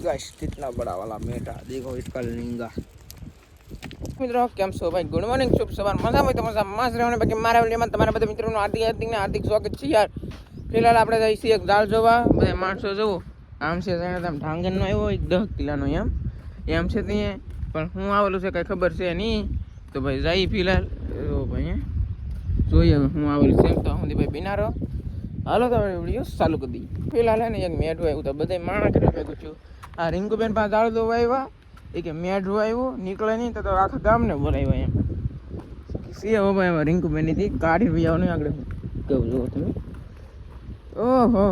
Guys कितना बड़ा वाला मेटा देखो इसका लिंगा। मित्रों केम छो भाई गुड मॉर्निंग शुभ सवार मजा में तो मजा मस्त रहने बाकी मारा विडियोમાં તમારા બધા મિત્રોનું હાર્દિક સ્વાગત છે યાર। ફિલહાલ આપણે જઈ છીએ એક ઝાડ જોવા બધા માણસો જોવો આમ છે જાણે તમ ઢાંગરનો આવ્યો એક 10 કિલોનો એમ છે ત્યાં પણ હું આવેલું છે કઈ ખબર છે નહીં તો ભાઈ જઈ ફિલહાલ ઓ ભાઈ જોઈએ હું આવેલું છે તો હું ભાઈ બિનારો હાલો તો વિડિયો ચાલુ કરી દઈએ। ફિલહાલ હે ને એક મેઠું આવ્યું તો બધા માણસ કેટલું ભેગું છું આ રિંકુબેન પાસે ઝાડ જોવા આવ્યા એ કે મેઠું આવ્યું નીકળે નહીં તો આખા ગામને બોલાવ્યા એમ સીએ હો ભાઈ રિંકુબેન ની કાઢી ભાઈ ને આગળ કેવું જોવો તમે ઓહો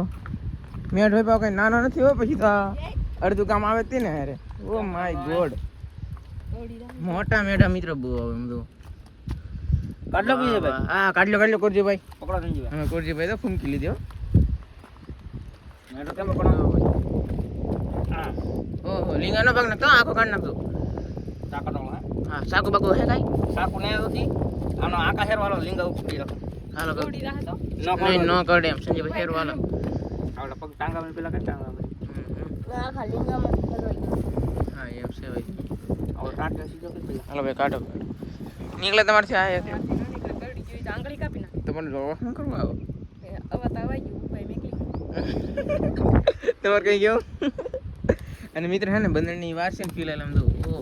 મેઠ હોય કઈ નાનો નથી હો પછી તો અડધું કામ આવે તે ને અરે ઓ માય ગોડ મોટા મેઠા મિત્ર બહુ આવે એમ તો કાઢલો પીજે ભાઈ હા કાઢલો કરજો ભાઈ પકડો થઈ ગયો હા કરજો ભાઈ તો ફૂંકી લીધો મેઠો કેમ પકડો હા ઓહો લીંગાનો ભાગ નતો આખો કાઢ નાખતો સાકડો હા સાકુ બાકુ હે કાઈ સાકુ ને હતી આનો આકા હેર વાળો લીંગા ઉપડી રાખો હાલો ગોડી રાહ તો નો કાઢે એમ સંજય ભાઈ હેર વાળો આવડા પગ ટાંગા માં પેલા કે ટાંગા માં ના ખા લીંગા માં હા એમ છે ભાઈ હવે કાઢો સીધો કે પેલા હાલો ભાઈ કાઢો નીકળે તમાર છે આ એક કરડી જેવી આંગળી કાપી નાખ તમને જોવા શું કરવા આવો અવાય ગયું ભાઈ મેકલી તમાર કઈ ગયો અને મિત્ર હે ને બંદરની વાર છે ને ફિલહાલ આમ તો ઓ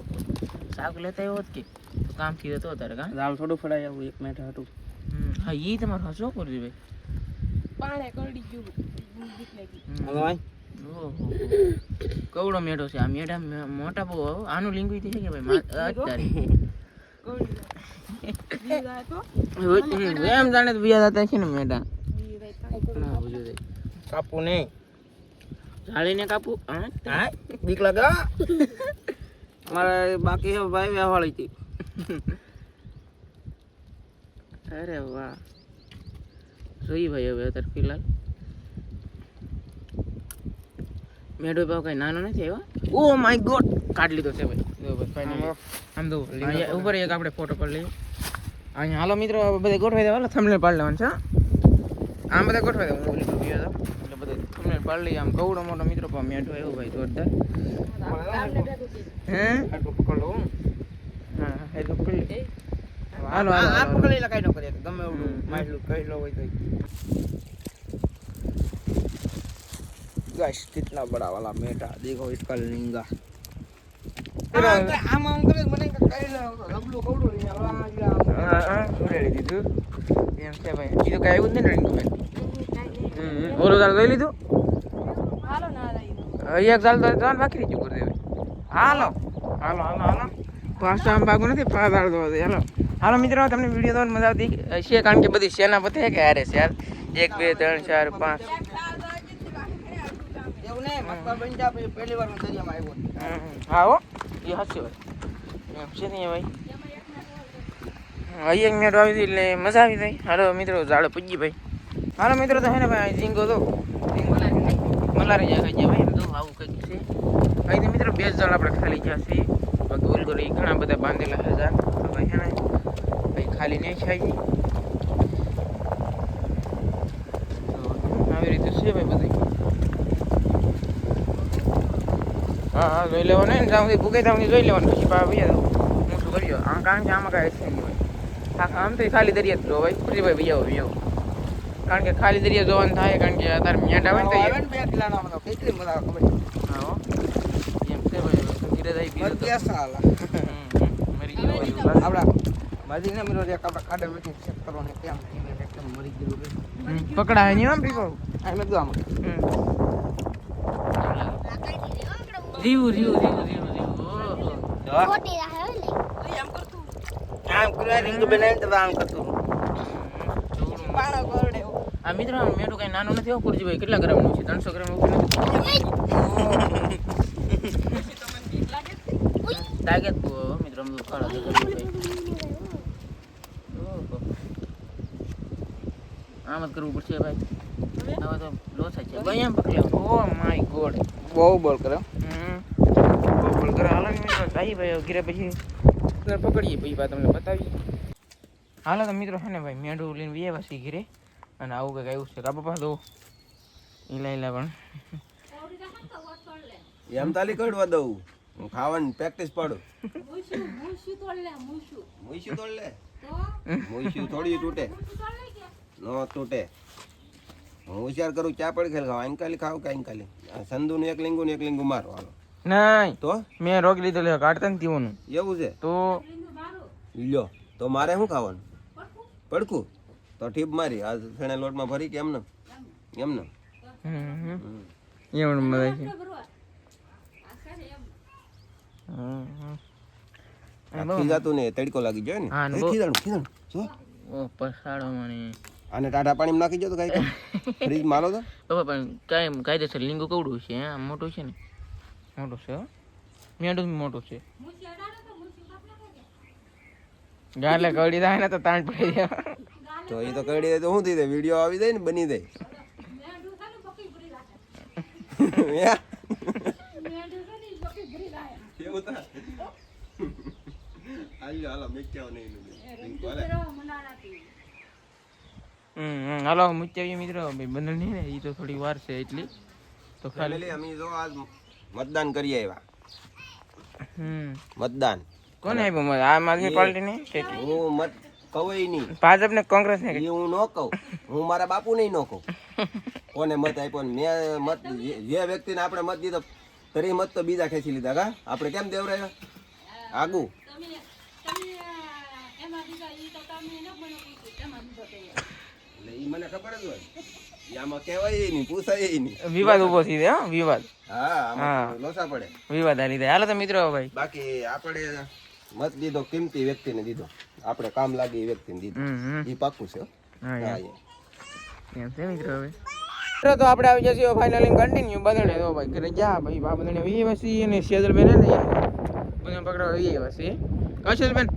શાક લેતા આવ્યો કે કામ થી હતો તારે કા દાળ થોડું ફડાય આવું એક મિનિટ હતું હા ઈ તમાર હસો કરજી ભાઈ પાણે કરડી ગયું બીક લાગી હાલો ભાઈ ઓહો કવડો મેઢો છે આ મેઢા મોટા બહુ આનું લિંગવી છે કે ભાઈ અત્યારે એમ જાણે તો વિયા જતા છે ને મેઢા ના বুঝો દે કાપુ નહીં જાળીને કાપુ હા બીક લાગે અમારે બાકી છે ભાઈ વ્યવહાળી હતી અરે વાહ જોઈ ભાઈ હવે અત્યારે ફિલહાલ મેઢો ભાવ કઈ નાનો નથી આવ્યો ઓ માય ગોડ કાઢ લીધો છે ભાઈ જો ભાઈ ફાઇનલી આમ દો ઉપર એક આપણે ફોટો પાડી લઈએ અહીંયા હાલો મિત્રો બધા ગોઠવાઈ દે હાલો થંબનેલ પાડી લેવાનું છે આમ બધા ગોઠવાઈ દે હું ઓલી વિડિયો તો એટલે બધા થંબનેલ પાડી લઈએ આમ કવડો મોટો મિત્રો પર મેઢો આવ્યો ભાઈ જોરદાર હે આ પકડ લો હા એ તો પકડી લે હાલો આ પકડી લે કાઈ ન કરે ગમે એવડું માઈલું કહી લો હોય તો गाइस कितना बड़ा वाला मेटा देखो इसका लिंगा आम करे મને કઈ લબલું કવડો લઈ હા ઉડેડી દીધું એમ છે ભાઈ બીજું કઈ આવ્યું જ નહીં ને ઓલો જાલ લઈ લીધું હાલો ના લઈ એક જાલ તો જાન બાકી જ કરી દેવે હાલો હાલો હાલો હાલો પાછા આમ ભાગું નથી પાછળ દો હાલો હાલો મિત્રો તમને વિડિયો તો મજા આવતી છે કારણ કે બધી સેના પતે કે હારે છે યાર 1 2 3 4 5 મતલબ બંજા પહેલી વાર હું દરિયામાં આવ્યો હા હો એ હાસ્ય ભાઈ એમ છે ને ભાઈ અહીં એક મેટ આવી એટલે મજા આવી ગઈ હાલો મિત્રો ઝાડો પૂજી ભાઈ હાલો મિત્રો તો હે ને ભાઈ ઝીંગો તો મલારી જાય છે ભાઈ એમ તો આવું કંઈક છે અહીં મિત્રો બે ઝાડ આપણે ખાલી જશે બાકી ઓલ કરી ઘણા બધા બાંધેલા છે ઝાડ ભાઈ હે ને ભાઈ ખાલી નહીં છે આવી રીતે છે ભાઈ બધું હા જોઈ લેવાનું ને ત્યાં સુધી ભૂકે ત્યાં સુધી જોઈ લેવાનું પછી ભાઈ હું શું કર્યો આ કારણ કે આમાં કાંઈ છે નહીં ભાઈ આમ તો ખાલી દરિયા જ જો ભાઈ પછી ભાઈ ભાઈ કારણ કે ખાલી દરિયા જોવાનું થાય કારણ કે અત્યારે મેટ આવે ને તો કેટલી મજા ખબર હા એમ છે ભાઈ ધીરે થઈ બીજો મરી ગયો આપણા મારી ને મેરો એક આપણા ખાડે બેઠી ચેક કરવાનું કેમ એકદમ મરી ગયું પકડાય નહીં આમ પીકો આ મેં આમ રીવ ખોટી રહે ને આમ કરતું આમ કરવા રીંગ બનાવીને તો આમ કરતું પાણો કરડે આ મિત્રો મેઠું કઈ નાનું નથી હો કુરજી ભાઈ કેટલા ગ્રામનું છે 300 ગ્રામ ઉપર નથી લાગે તો મિત્રો હું ખાડા દે ભાઈ આમ જ કરવું પડશે ભાઈ હવે તો લોસા છે ભાઈ એમ પકડે ઓ માય ગોડ બહુ બોલ કરે બોલ કરે હાલો ને મિત્રો જાય ભાઈ ઘરે પછી પકડીએ પછી તમને બતાવીએ હાલો તો મિત્રો છે ને ભાઈ મેઢું લઈને વ્યવા સી ઘરે અને આવું કંઈક આવ્યું છે કા પપ્પા દો ઈલા પણ એમ તાલી કડવા દઉં હું ખાવાની પ્રેક્ટિસ પાડું મુશુ તોડ લે મુશુ મુઈશું તોડ લે તો મુઈશું થોડી તૂટે નો તૂટે હું હોશિયાર કરું ચા પડી ખેલ ખાવ અંકાલી ખાવ કે અંકાલી સંધુ નું એક લીંગુ મારો હાલો નહીં તો મેં રોકી લીધો લે કાઢતા ને તીઓનું એવું છે તો લ્યો તો મારે શું ખાવાનું પડખું તો ઠીપ મારી આ ફેણે લોટમાં ભરી કે એમને એમને એવું બધા છે ખીજાતું ને તડકો લાગી જાય ને હા, ને એ બહુ- ખીજાણું જો ઓ પસાડો મને આને ટાટા પાણીમાં નાખી દો તો કાંઈ ફ્રીજ મારો તો તો પણ કાંઈ કાયદેસર લીંગુ કવડું છે હા મોટું છે ને મોટું છે હો મેંડું મોટું છે ગાલે કવડી થાય ને તો તાણ પડી જાય તો એ તો કરી દે તો શું થઈ જાય વિડીયો આવી જાય ને બની જાય એવું થાય હાલો મેં કેવું નહીં હાલો મુચ્ચાવીએ મિત્રો ભાઈ બંને નહીં ને એ તો થોડી વાર છે એટલી તો ખાલી ફેમિલી અમે જો આજ મતદાન કરી આવ્યા મતદાન કોને આપ્યું મત આમ આદમી પાર્ટી ને હું મત કવઈ નહીં ભાજપ ને કોંગ્રેસ ને એ હું ન કહું હું મારા બાપુ નહીં ન કહું કોને મત આપ્યો ને મેં મત જે વ્યક્તિને આપણે મત દીધો તરી મત તો બીજા ખેંચી લીધા કા આપણે કેમ દેવરાય આગુ એટલે ઈ મને ખબર જ હોય ઈ આમાં કહેવાય નહીં પૂછાય નહીં વિવાદ ઉભો થઈ જાય હો વિવાદ હા આમાં લોસા પડે વિવાદ આ રીતે હાલો તો મિત્રો ભાઈ બાકી આપણે મત દીધો કિંમતી વ્યક્તિને દીધો આપણે કામ લાગે એ વ્યક્તિને દીધો ઈ પાક્કું છે હો. હા હા એમ છે મિત્રો હવે તો આપણે આવી જશે ફાઇનલી કન્ટિન્યુ બદલે તો ભાઈ ઘરે જા ભાઈ બા બદલે વી વસી અને સેજલ બેન ને બધા પકડવા વી વસી કૌશલ બેન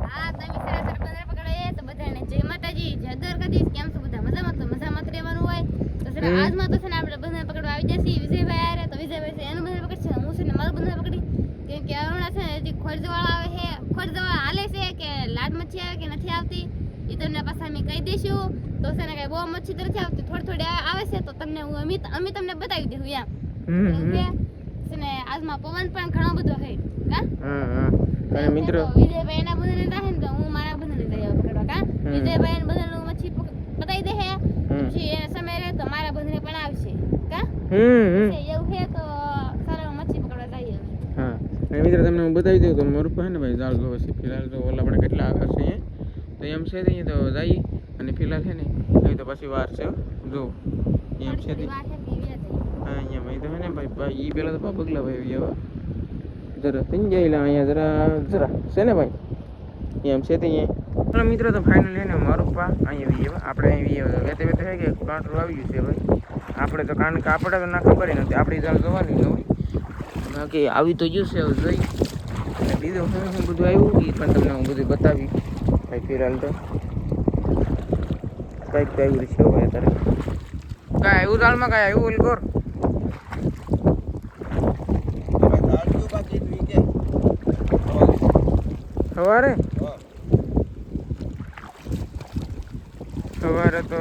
હા તમે સરાસર બંદર પકડાય તો બધાને જય માતાજી જય દ્વારકાધીશ કેમ છો બધા મજામાં તો મજામાં જ રહેવાનું હોય તો છે ને આજમાં તો છે ને આપણે બંદર પકડવા આવી જશે વિજયભાઈ આરે તો વિજયભાઈ છે એનું બંદર પકડશે હું છે ને મારું બંદર પકડી કેમ કે અરુણા છે ને હજી ખોરજવાળા આવે છે ખોરજવાળા હાલે છે કે લાડ મચ્છી આવે કે નથી આવતી એ તમને પાછા અમે કહી દઈશું તો છે ને કઈ બહુ મચ્છી તો નથી આવતી થોડી આવે છે તો તમને હું અમે તમને બતાવી દઈશું એમ છે ને આજમાં પવન પણ ઘણો બધો છે કા અને મિત્રો વિજયભાઈ એના બધાને રહે ને તો હું મારા બધાને લઈ આવું પકડવા કા વિજયભાઈ ને બધાને મચ્છી બતાવી દે હે પછી એને સમય રહે તો મારા બધાને પણ આવશે કા એવું છે તો સારા મચ્છી પકડવા જઈએ હા અને મિત્રો તમને હું બતાવી દઉં તો મારું પાસે ને ભાઈ જાળ જોવે છે ફિલહાલ તો ઓલા આપણે કેટલા આગળ છે તો એમ છે ત્યાં તો જઈએ અને ફિલહાલ છે ને અહીં તો પછી વાર છે જો એમ છે તે હા અહીંયા ભાઈ તો હે ને ભાઈ એ પેલા તો પગલા ભાઈ હવે જરા થઈ જાય અહીંયા જરા છે ને ભાઈ એમ છે તે અહીંયા મિત્રો તો ફાઇનલ છે ને મારું પા અહીંયા વી આપણે અહીં વેતે વેતે છે કે કાંટરું આવી ગયું છે ભાઈ આપણે તો કારણ કે આપણે તો ના ખબર નથી આપણી જાણ જોવાની ન હોય બાકી આવી તો ગયું છે હવે જોઈ અને બીજું હું બધું આવ્યું એ પણ તમને હું બધું બતાવી ભાઈ ફિલહાલ તો કંઈક તો આવ્યું છે ભાઈ અત્યારે કાંઈ આવ્યું દાળમાં કાંઈ આવ્યું ઓલકોર સવારે સવારે તો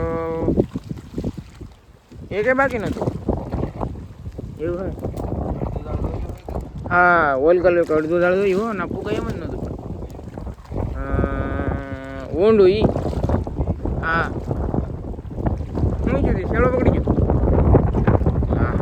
એ કે બાકી નતું એવું હોય હા ઓલ કલર અડધું દાળ જોયું હો ના પૂકા એમ જ નતું ઊંડું ઈ હા શું કીધું શેડો પકડી ગયો હા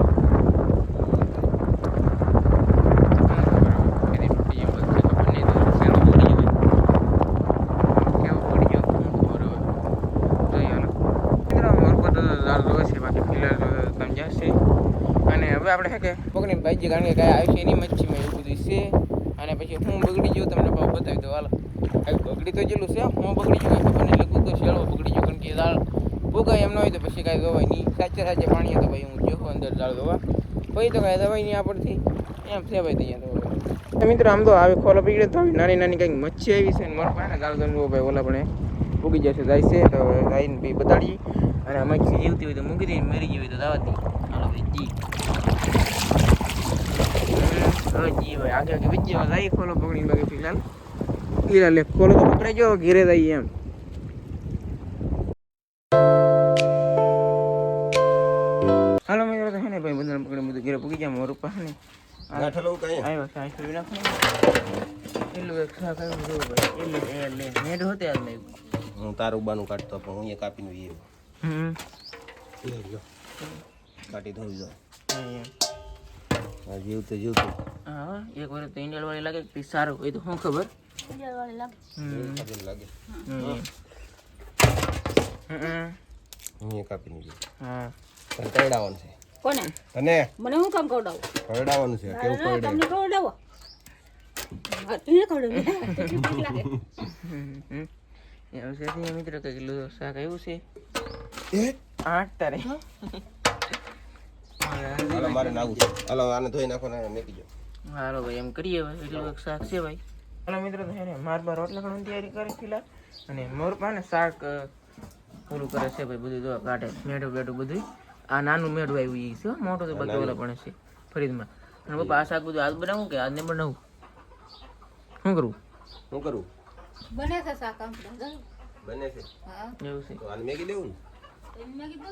અને હવે આપણે છે કે પકડીને ભાઈ કારણ કે કાંઈ આવશે એની મચ્છીમાં એવું બધું છે અને પછી હું બગડી ગયું તમને ભાવ બતાવી દઉં હાલો કાંઈક બગડી તો જેટલું છે હું બગડી ગયું કાંઈ ખબર નહીં લગું તો શેળો બગડી ગયો કારણ કે દાળ ભૂકાય એમ ન હોય તો પછી કાંઈ દવાય નહીં સાચે સાચે પાણી તો ભાઈ હું જો અંદર દાળ દવા પછી તો કાંઈ દવાઈ નહીં આપણથી એમ છે ભાઈ ત્યાં મિત્રો આમ તો આવે ખોલો પીગડે તો નાની નાની કંઈક મચ્છી આવી છે ને મારા પાસે દાળ ગણવો ભાઈ ઓલા પણ ઉગી જશે જાય છે તો આવીને ભાઈ બતાડીએ અને આ મચ્છી જીવતી હોય તો મૂકી દઈએ મરી ગઈ હોય તો દાવાતી હાલો ભાઈ જી હવે જી ભાઈ આગે આગે બીજી વાર જાય ખોલો પકડીને બાકી ફિલહાલ ફિલહાલ ખોલો તો પકડાઈ ગયો ઘેરે જઈએ એમ હાલો મિત્રો તો હે ને ભાઈ બંદર પકડી બધું ઘરે પૂગી જાય મોર ઉપર ને ગાંઠલો કઈ આવ્યો સાઈડ કરી નાખો એટલું એક શાક આવ્યું જો ભાઈ એટલે નેટ હોતે આજ નહીં હું તારું બાનું કાઢતો પણ હું એ કાપીને વી કાઢી ધોઈ દો જીવતું હા એક વાર તો ઇન્ડિયન વાળી લાગે કે સારું હોય તો શું ખબર વાળી લાગે ખબર લાગે હું એ કાપીને વી હા તને કરડાવવાનું છે કોને તને મને હું કામ કવડાવું કરડાવવાનું છે કેવું કરડે તમને કવડાવો હા તું કવડાવ લાગે એવું છે મિત્ર કે કિલો શાક આવ્યું છે એ 8 તારે હાલો મારે નાવું છે હાલો આને ધોઈ નાખો ને મેકી જો હાલો ભાઈ એમ કરીએ હવે એટલું એક શાક છે ભાઈ હાલો મિત્રો તો હે ને માર બાર રોટલા ખાવાની તૈયારી કરી ફિલહાલ અને મોર પાને શાક પૂરું કરે છે ભાઈ બધું જો કાઢે મેઢું બેઠું બધું આ નાનું મેઢું આવ્યું ઈ છે મોટું તો બાકી ઓલા પણ છે ફરીદમાં અને પપ્પા આ શાક બધું આજ બનાવું કે આજ ને બનાવું શું કરવું શું કરું બને છે શાક આમ બને છે હા એવું છે તો આને મેકી દેવું ને મેં કીધું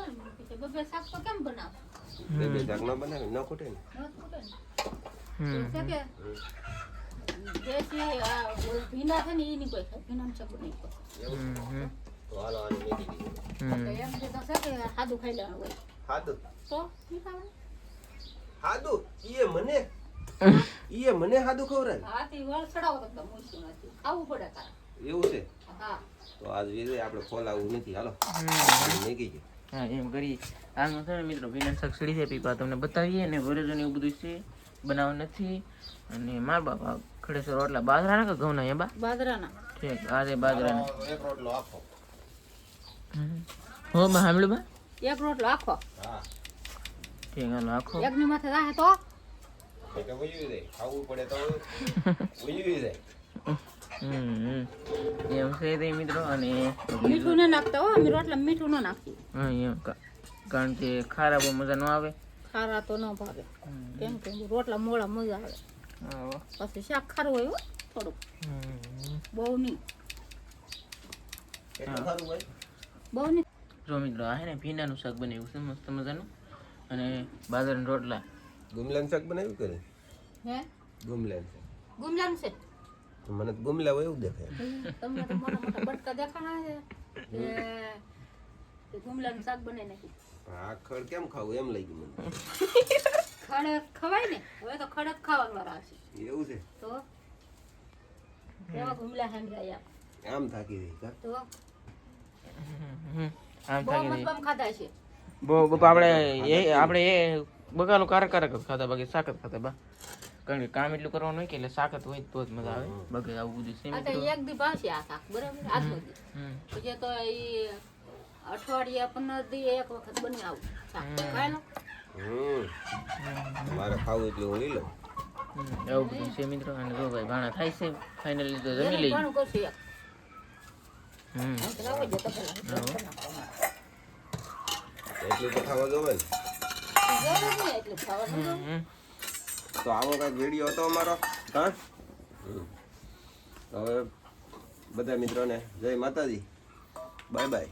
ને બબે શાક તો કેમ બનાવ બે શાક ન બનાવે ન ખૂટે ને કે દેશી આ ભીના છે ને એની કોઈ ખાય ભીનાનું શાક નહીં કોઈ તો હાલો આને મેકી દીધું એમ કે તો છે કે સાદું ખાઈ લેવાનું હોય હાદુ તો નહીં ખાવાનું હાદુ ઈએ મને હાદુ ખવરાય હાથી વળ ચડાવો તો એકદમ મુશ્કેલ નથી ખાવું પડે તારે એવું છે હા તો આજ વિજય આપણે ખોલાવું નથી હાલો મેકી ગયો હા એમ કરી હાલમાં છે ને મિત્રો ભીના શાક સડી જાય પીપા તમને બતાવીએ ને વરેજન એવું બધું છે બનાવવા નથી અને માર બાપા ખડેસર રોટલા બાજરાના કે ઘઉંના એમ બા બાજરાના ઠીક આજે બાજરાના એક રોટલો આપો હો બા સાંભળ્યું બા એક રોટલો આખો હા ઠીક હાલો આખો એકની માથે રાહે તો એટલે વયું જાય ખાવું પડે તો વયું જાય એમ છે તે મિત્રો અને મીઠું ન નાખતા હો અમે રોટલા મીઠું ન નાખીએ હા એમ કારણ કે ખારા બહુ મજા ન આવે ખારા તો ન ભાવે કેમ કે રોટલા મોળા મજા આવે પછી શાક ખારું હોય હો થોડુંક બહુ નહીં એટલું સારું હોય બહુ નહીં જો મિત્રો આ હે ને ભીંડાનું શાક બનાવ્યું છે મસ્ત મજાનું અને બાજરાના રોટલા ગુમલાનું શાક બનાવ્યું કરે હે ગુમલાનું શાક ગુમલાનું છે મને તો ગુમલા હોય એવું દેખાય તમને તો મોટા મોટા બટકા દેખાણા છે કે ગુમલાનું શાક બનાવી નાખ્યું આ ખડ કેમ ખાવું એમ લઈ ગયું મને ખડક ખવાય ને હવે તો ખડક ખાવાનું વાર આવશે એવું છે તો કેવા ગુમલા હાંડ્યા આમ થાકી રહી કા તો આમ બહુ થાકી મતલબ ખાધા છે બહુ આપણે એ બગાલો કારક ખાતા બાકી શાક જ ખાતા બા કારણ કે કામ એટલું કરવાનું હોય કે એટલે શાક જ હોય તો જ મજા આવે બગે આવું બધું છે આ તો એક દી ભાવશે આ શાક બરાબર આજનો દી પછી તો એ અઠવાડિયા 15 દી એક વખત બની આવું શાક ખાય લો મારે ખાવું એટલે હું લઈ લઉં એવું બધું છે મિત્રો અને જો ભાઈ ભાણા થાય છે ફાઇનલી તો જમી લઈ ઘણું કરશે એક હમ લાવો જ તો પેલા એટલું તો ખાવા જોવે ને જરૂર નહીં એટલે ખાવાનું તો આવો કઈક વિડીયો હતો અમારો હા હવે બધા મિત્રોને જય માતાજી બાય બાય